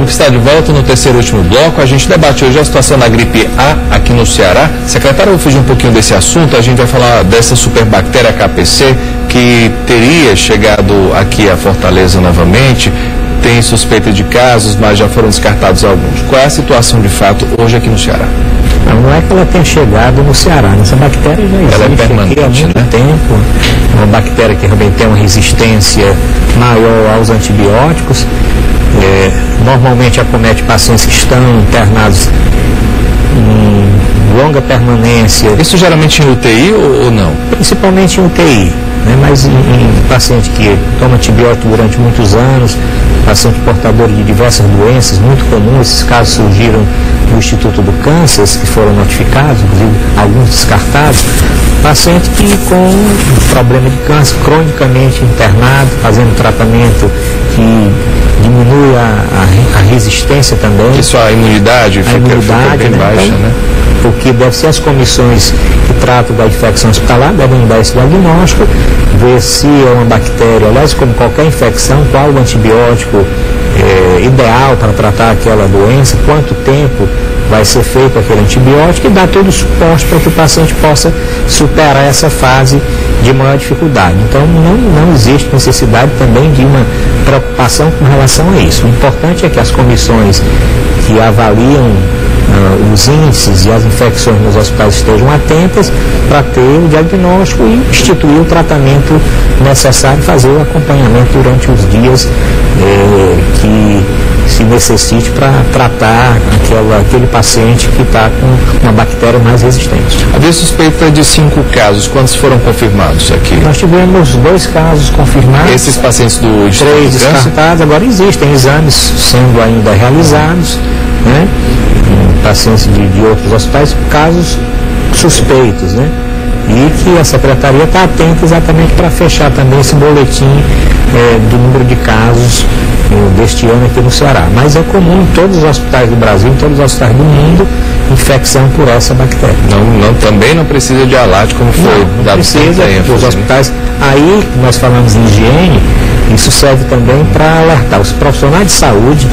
que está de volta no terceiro e último bloco. A gente debate hoje a situação da gripe A aqui no Ceará. Secretário, eu vou fugir um pouquinho desse assunto. A gente vai falar dessa superbactéria KPC que teria chegado aqui a Fortaleza novamente. Tem suspeita de casos, mas já foram descartados alguns. Qual é a situação de fato hoje aqui no Ceará? Não é que ela tenha chegado no Ceará. Essa bactéria já existe, ela é permanente, aqui há muito tempo. Uma bactéria que realmente tem uma resistência maior aos antibióticos. Normalmente acomete pacientes que estão internados em longa permanência. Isso geralmente em UTI ou não? Principalmente em UTI, né? Mas em paciente que toma antibiótico durante muitos anos, paciente portador de diversas doenças, muito comum. Esses casos surgiram no Instituto do Câncer, que foram notificados, inclusive alguns descartados. Paciente que com problema de câncer cronicamente internado, fazendo tratamento que diminui a resistência também. Isso, a imunidade fica bem baixa, então, né? Porque deve ser as comissões que tratam da infecção hospitalar, devem dar esse diagnóstico, ver se é uma bactéria, aliás, como qualquer infecção, qual o antibiótico ideal para tratar aquela doença, quanto tempo vai ser feito aquele antibiótico e dar todo o suporte para que o paciente possa superar essa fase de maior dificuldade. Então não existe necessidade também de uma preocupação com relação a isso. O importante é que as comissões que avaliam os índices e as infecções nos hospitais estejam atentas para ter o diagnóstico e instituir o tratamento necessário, fazer o acompanhamento durante os dias que se necessite para tratar aquele paciente que está com uma bactéria mais resistente. Havia suspeita de 5 casos. Quantos foram confirmados aqui? Nós tivemos 2 casos confirmados. Esses pacientes do Instituto 3 descartados. Agora existem exames sendo ainda realizados, né? Em pacientes de outros hospitais, casos suspeitos, né? E que a Secretaria está atenta exatamente para fechar também esse boletim do número de casos deste ano aqui no Ceará. Mas é comum em todos os hospitais do Brasil, em todos os hospitais do mundo, infecção por essa bactéria. Também não precisa de alarde, como foi dado precisa, os hospitais. Aí, nós falamos em higiene, isso serve também para alertar os profissionais de saúde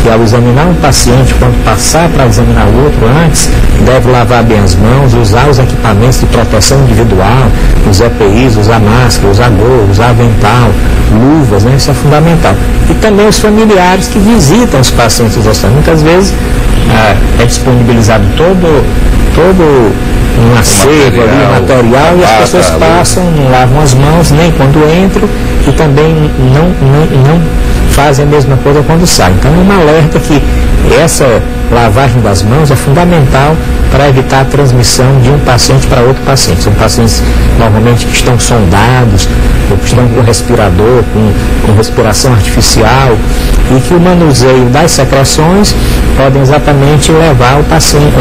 que, ao examinar um paciente, quando passar para examinar o outro antes, deve lavar bem as mãos, usar os equipamentos de proteção individual, os EPIs, usar máscara, usar gorro, usar avental, luvas, né? Isso é fundamental. E também os familiares que visitam os pacientes dos hospitais. Muitas vezes é disponibilizado todo um acervo ali, material, e as pessoas passam, não lavam as mãos nem quando entram e também não fazem a mesma coisa quando saem. Então é um alerta que essa lavagem das mãos é fundamental para evitar a transmissão de um paciente para outro paciente. São pacientes normalmente que estão sondados, ou que estão com respirador, com respiração artificial, e que o manuseio das secreções podem exatamente levar o paciente,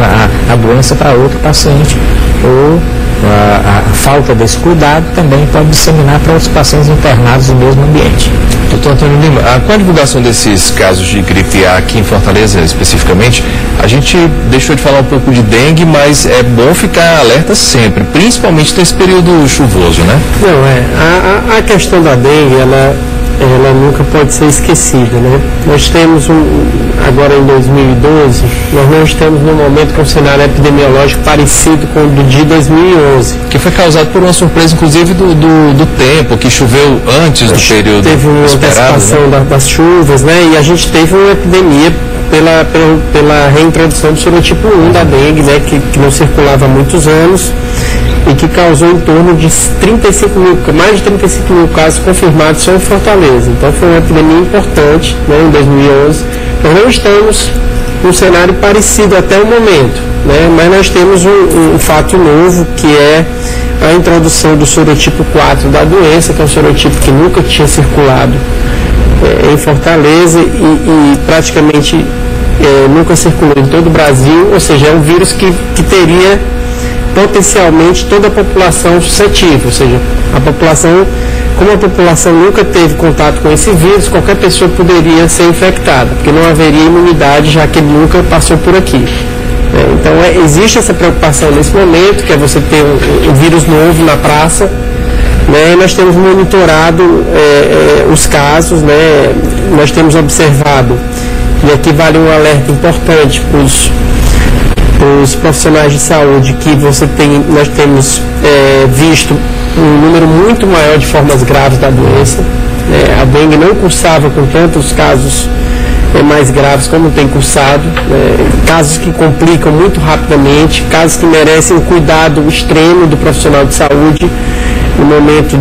a doença para outro paciente, ou a falta desse cuidado também pode disseminar para outros pacientes internados no mesmo ambiente. Doutor Antônio Lima, com a divulgação desses casos de gripe A aqui em Fortaleza especificamente, a gente deixou de falar um pouco de dengue, mas é bom ficar alerta sempre, principalmente nesse período chuvoso, né? Não, a questão da dengue, ela nunca pode ser esquecida, né? Nós temos agora em 2012, nós não estamos num momento com um cenário epidemiológico parecido com o de 2011. Que foi causado por uma surpresa, inclusive, do tempo, que choveu antes do período teve uma esperado, antecipação, né? das chuvas, né? E a gente teve uma epidemia pela reintrodução do sorotipo 1 da dengue, né? Que não circulava há muitos anos e que causou em torno de mais de 35 mil casos confirmados só em Fortaleza. Então foi uma epidemia importante, né, em 2011. Nós não estamos num cenário parecido até o momento, né, mas nós temos um fato novo, que é a introdução do sorotipo 4 da doença, que é um sorotipo que nunca tinha circulado em Fortaleza e praticamente nunca circulou em todo o Brasil, ou seja, é um vírus que teria potencialmente toda a população suscetível, ou seja, como a população nunca teve contato com esse vírus, qualquer pessoa poderia ser infectada, porque não haveria imunidade, já que ele nunca passou por aqui. Então existe essa preocupação nesse momento, que é você ter um vírus novo na praça, né? Nós temos monitorado os casos, né? Nós temos observado E aqui vale um alerta importante para os profissionais de saúde, que nós temos visto um número muito maior de formas graves da doença. A dengue não cursava com tantos casos mais graves como tem cursado, casos que complicam muito rapidamente, casos que merecem um cuidado extremo do profissional de saúde no momento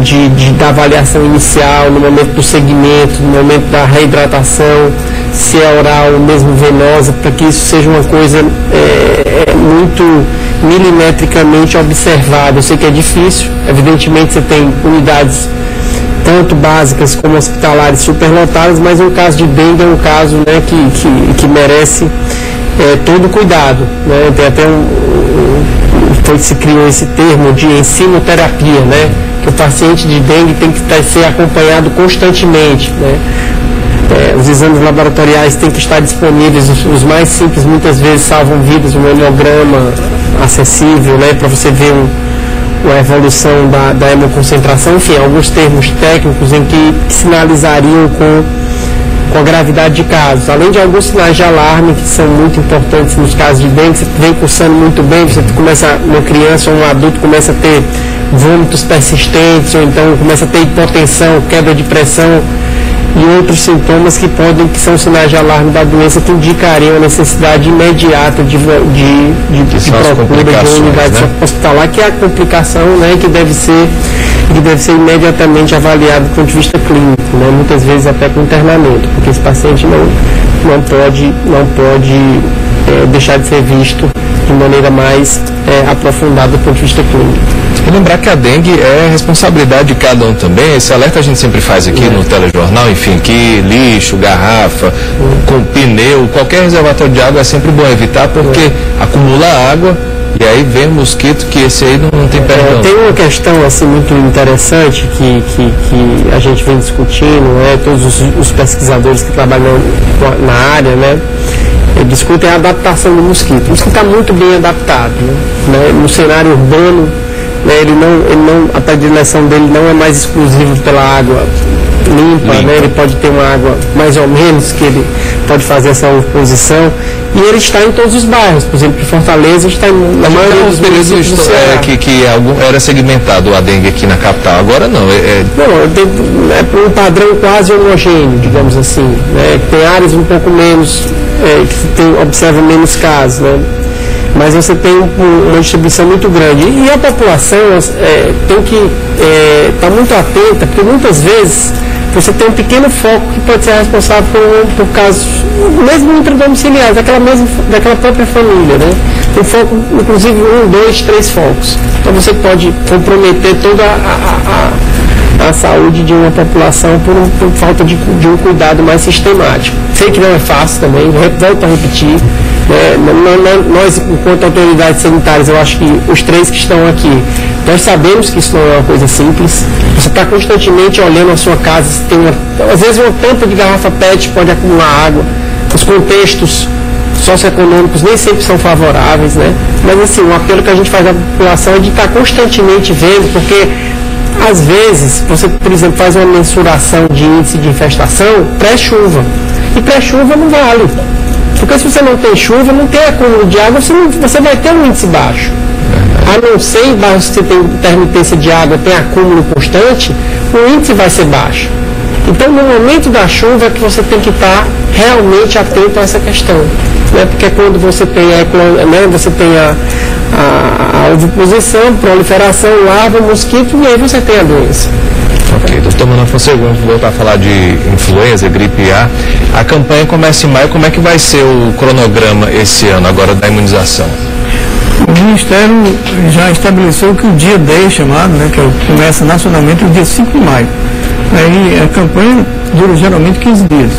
da avaliação inicial, no momento do segmento, no momento da reidratação, se é oral ou mesmo venosa, para que isso seja uma coisa muito milimetricamente observada. Eu sei que é difícil, evidentemente você tem unidades tanto básicas como hospitalares superlotadas, mas um caso de dengue é um caso, né, que merece todo cuidado, né? Tem até se criou esse termo de ensinoterapia, né? Que o paciente de dengue tem que ser acompanhado constantemente, né? Os exames laboratoriais têm que estar disponíveis, os mais simples muitas vezes salvam vidas, um hemograma acessível, né, para você ver a evolução da hemoconcentração, enfim, alguns termos técnicos em que sinalizariam com a gravidade de casos, além de alguns sinais de alarme que são muito importantes nos casos de dengue. Você vem cursando muito bem, uma criança ou um adulto começa a ter vômitos persistentes, ou então começa a ter hipotensão, queda de pressão e outros sintomas que são sinais de alarme da doença, que indicariam a necessidade imediata de procura de uma unidade, né, hospitalar, que é a complicação, né, que deve ser imediatamente avaliado do ponto de vista clínico, né, muitas vezes até com internamento, porque esse paciente não pode deixar de ser visto de maneira mais aprofundada do ponto de vista clínico. E lembrar que a dengue é responsabilidade de cada um também. Esse alerta a gente sempre faz aqui no telejornal, enfim, que lixo, garrafa, com pneu, qualquer reservatório de água é sempre bom evitar, porque acumula água e aí vem o mosquito, que esse aí não tem perdão. Tem uma questão assim muito interessante que a gente vem discutindo, todos os pesquisadores que trabalham na área, né, discutem a adaptação do mosquito. O mosquito está muito bem adaptado, né? No cenário urbano, né, a predileção dele não é mais exclusiva pela água limpa. Né? Ele pode ter uma água mais ou menos, que ele pode fazer essa oposição, e ele está em todos os bairros. Por exemplo, em Fortaleza está na maioria dos períodos que era segmentado a dengue aqui na capital, agora não. Não, um padrão quase homogêneo, digamos assim, né? Tem áreas um pouco menos, que observa menos casos, né? Mas você tem uma distribuição muito grande. E a população tem que estar muito atenta, porque muitas vezes você tem um pequeno foco que pode ser responsável por casos, mesmo intradomiciliares, daquela própria família, né? Tem foco, inclusive 1, 2, 3 focos. Então você pode comprometer toda a saúde de uma população por falta de um cuidado mais sistemático. Sei que não é fácil também, volto a repetir. Nós, enquanto autoridades sanitárias, eu acho que os 3 que estão aqui, nós sabemos que isso não é uma coisa simples. Você está constantemente olhando a sua casa, às vezes uma tampa de garrafa PET pode acumular água. Os contextos socioeconômicos nem sempre são favoráveis, né? Mas assim, o apelo que a gente faz à população é de estar constantemente vendo, porque às vezes você, por exemplo, faz uma mensuração de índice de infestação pré-chuva, e pré-chuva não vale. Porque se você não tem chuva, não tem acúmulo de água, você vai ter um índice baixo. A não ser em bairros que você tem intermitência de água, tem acúmulo constante, o índice vai ser baixo. Então, no momento da chuva é que você tem que estar realmente atento a essa questão. Né? Porque quando você tem você tem a oviposição, proliferação, larva, mosquito, e aí você tem a doença. Ok, doutor Manuel Fonseca, vamos voltar a falar de influenza, gripe A. A campanha começa em maio. Como é que vai ser o cronograma esse ano, agora, da imunização? O Ministério já estabeleceu que o dia 10 chamado, né, que começa nacionalmente o dia 5 de maio. Aí a campanha dura geralmente 15 dias.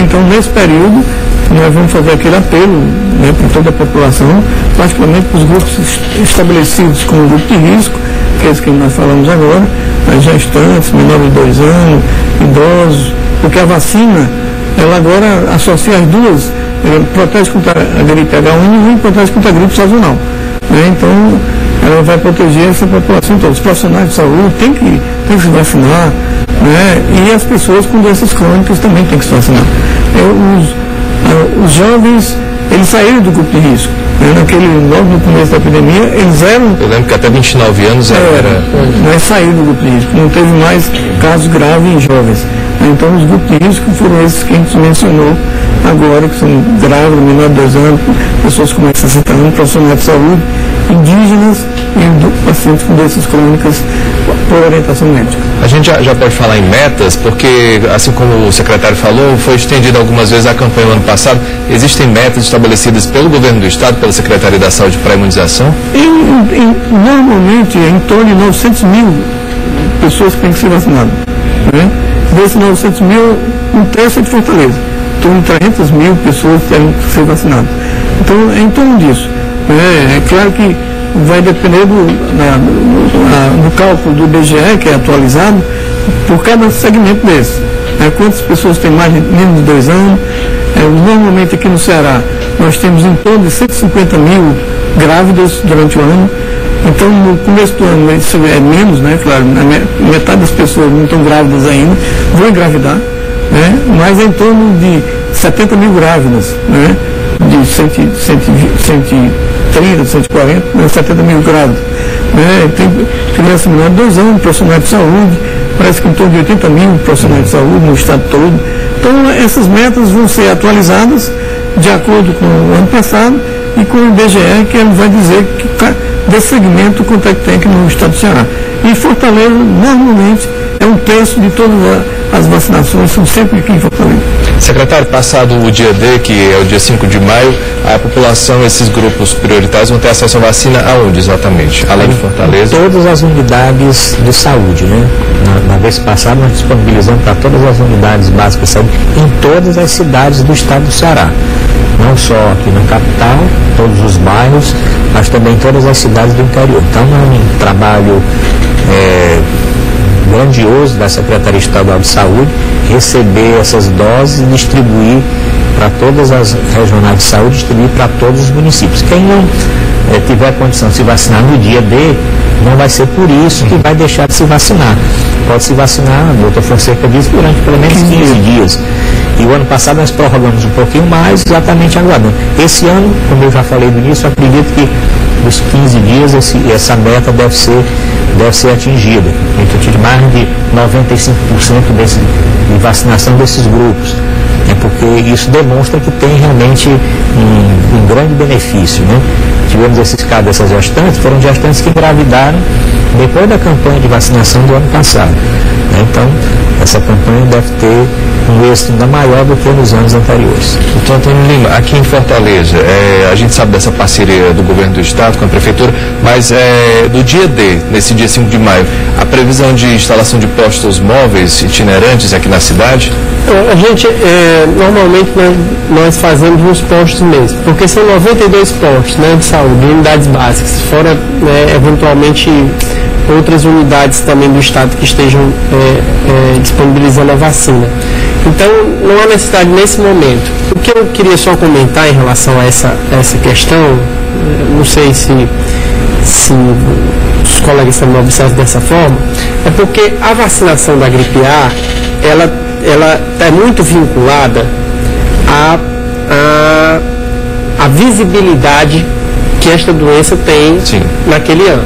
Então, nesse período, nós vamos fazer aquele apelo, né, para toda a população, particularmente para os grupos estabelecidos como grupo de risco, que é esse que nós falamos agora, as gestantes, menores de 2 anos, idosos, porque a vacina, ela agora associa as duas, protege contra a gripe H1N1 e protege contra a gripe sazonal. Né? Então, ela vai proteger essa população toda. Os profissionais de saúde têm que se vacinar, né? E as pessoas com doenças crônicas também têm que se vacinar. Os jovens, eles saíram do grupo de risco. Logo no começo da epidemia, eles eram... Eu lembro que até 29 anos era... Mas saíram do grupo de risco, não teve mais casos graves em jovens. Então, os grupos de risco foram esses que a gente mencionou agora, que são grávidos, menor de 2 anos, pessoas com mais de 60 anos, profissionais de saúde, indígenas e pacientes com doenças crônicas por orientação médica. A gente já pode falar em metas, porque, assim como o secretário falou, foi estendida algumas vezes a campanha no ano passado. Existem metas estabelecidas pelo governo do Estado, pela Secretaria da Saúde para a imunização? Normalmente, em torno de 900 mil pessoas que têm que ser vacinadas. Né? Desses 900 mil, um terço é de Fortaleza. Em torno de 300 mil pessoas têm que ser vacinadas. Então, é em torno disso. É claro que vai depender do cálculo do IBGE, que é atualizado, por cada segmento desse. Quantas pessoas têm menos de 2 anos? Normalmente aqui no Ceará nós temos em torno de 150 mil grávidas durante o ano. Então no começo do ano isso é menos, né? Claro, metade das pessoas não estão grávidas ainda, vão engravidar, né? Mas é em torno de 70 mil grávidas, né? De 130, 140, 70 mil grávidas. Né? Tem criança menor de 2 anos, profissionais de saúde, parece que em torno de 80 mil profissionais de saúde no estado todo. Então essas metas vão ser atualizadas de acordo com o ano passado e com o IBGE, que ele vai dizer que desse segmento quanto é que tem aqui no estado do Ceará. E Fortaleza, normalmente, é um terço de todas as vacinações, são sempre aqui em Fortaleza. Secretário, passado o dia D, que é o dia 5 de maio, a população, esses grupos prioritários vão ter acesso à vacina aonde exatamente? Além de Fortaleza? Todas as unidades de saúde, né? Na vez passada nós disponibilizamos para todas as unidades básicas de saúde em todas as cidades do estado do Ceará. Não só aqui na capital, todos os bairros, mas também todas as cidades do interior. Então é um trabalho grandioso da Secretaria Estadual de Saúde receber essas doses e distribuir para todas as regionais de saúde, distribuir para todos os municípios. Quem não tiver condição de se vacinar no dia D, não vai ser por isso que vai deixar de se vacinar. Pode se vacinar, o doutor Fonseca disse, durante pelo menos 15 dias. E o ano passado nós prorrogamos um pouquinho mais, exatamente aguardando. Esse ano, como eu já falei do início, eu acredito que dos 15 dias essa meta deve ser atingida. Então, de mais de 95% de vacinação desses grupos. Porque isso demonstra que tem realmente um grande benefício. Né? Tivemos esses casos dessas gestantes, foram gestantes que engravidaram depois da campanha de vacinação do ano passado. Né? Então, essa campanha deve ter um êxito ainda maior do que nos anos anteriores. Doutor Antônio Lima, aqui em Fortaleza, a gente sabe dessa parceria do governo do estado com a prefeitura, mas do dia D, nesse dia 5 de maio, a previsão de instalação de postos móveis itinerantes aqui na cidade? A gente, normalmente nós fazemos nos postos mesmo, porque são 92 postos, né, de saúde, unidades básicas, fora eventualmente outras unidades também do estado que estejam disponibilizando a vacina. Então, não há necessidade nesse momento. O que eu queria só comentar em relação a essa questão, não sei se os colegas também observam dessa forma, é porque a vacinação da gripe A, ela é muito vinculada à visibilidade que esta doença tem naquele ano.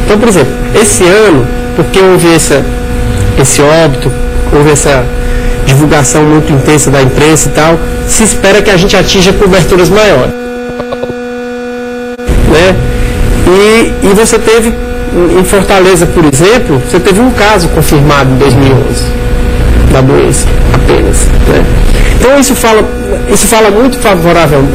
Então, por exemplo, esse ano, porque houve esse óbito, houve essa divulgação muito intensa da imprensa e tal, se espera que a gente atinja coberturas maiores. Né? E você teve, em Fortaleza, por exemplo, você teve um caso confirmado em 2011 da doença, apenas. Né? Então isso fala muito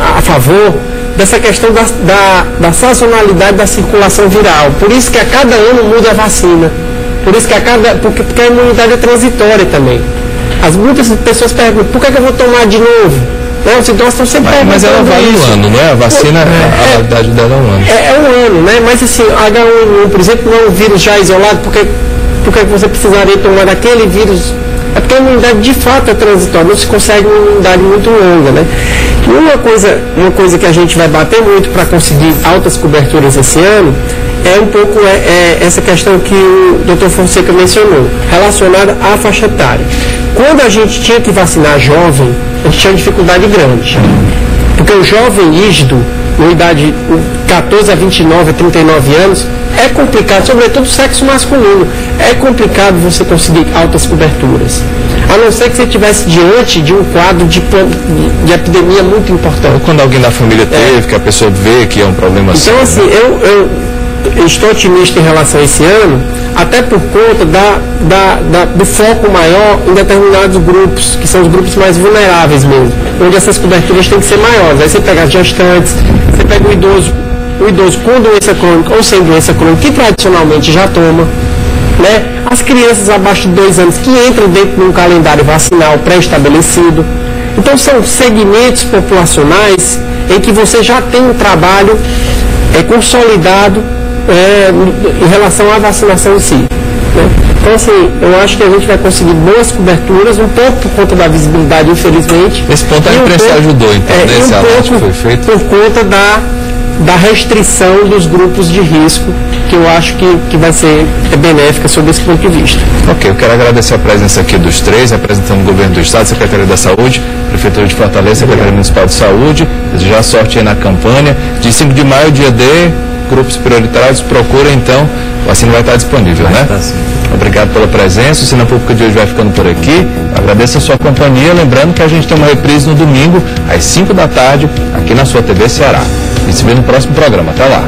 a favor dessa questão da sazonalidade da circulação viral. Por isso que a cada ano muda a vacina. Por isso que porque a imunidade é transitória também. Muitas pessoas perguntam, por que eu vou tomar de novo? Não, os idosos estão sempre perguntando. Mas ela vale um ano, não é? A vacina, a validade dela é um ano. É um ano, né? Mas assim, H1N1, por exemplo, não é um vírus já isolado, por que você precisaria tomar daquele vírus? É porque a imunidade de fato é transitória, não se consegue uma imunidade muito longa, né? E uma coisa que a gente vai bater muito para conseguir altas coberturas esse ano é um pouco essa questão que o Dr. Fonseca mencionou, relacionada à faixa etária. quando a gente tinha que vacinar jovem, a gente tinha uma dificuldade grande. Porque o jovem rígido, na idade 14 a 29, a 39 anos, é complicado, sobretudo o sexo masculino. É complicado você conseguir altas coberturas. A não ser que você estivesse diante de um quadro de epidemia muito importante. Ou quando alguém da família teve, que a pessoa vê que é um problema assim. Então, assim, eu estou otimista em relação a esse ano, até por conta do foco maior em determinados grupos, que são os grupos mais vulneráveis mesmo, onde essas coberturas têm que ser maiores. Aí você pega as gestantes, você pega o idoso com doença crônica ou sem doença crônica, que tradicionalmente já toma, né? As crianças abaixo de 2 anos que entram dentro de um calendário vacinal pré-estabelecido. Então são segmentos populacionais em que você já tem um trabalho consolidado em relação à vacinação em si, né? Então, assim, eu acho que a gente vai conseguir boas coberturas, um pouco por conta da visibilidade, infelizmente. Esse ponto a imprensa ajudou, então, nesse anúncio que foi feito? Por conta da restrição dos grupos de risco, que eu acho que vai ser benéfica sob esse ponto de vista. Ok, eu quero agradecer a presença aqui dos três, representando o Governo do Estado, Secretaria da Saúde, Prefeitura de Fortaleza, Secretaria Municipal de Saúde. Desejar sorte aí na campanha. De 5 de maio, dia D, grupos prioritários, procura então, o vacina vai estar disponível, né? Tá, sim. Obrigado pela presença, o Cena Pública de hoje vai ficando por aqui. Agradeço a sua companhia, lembrando que a gente tem uma reprise no domingo, às 5 da tarde, aqui na sua TV Ceará. E se vê no próximo programa. Até lá.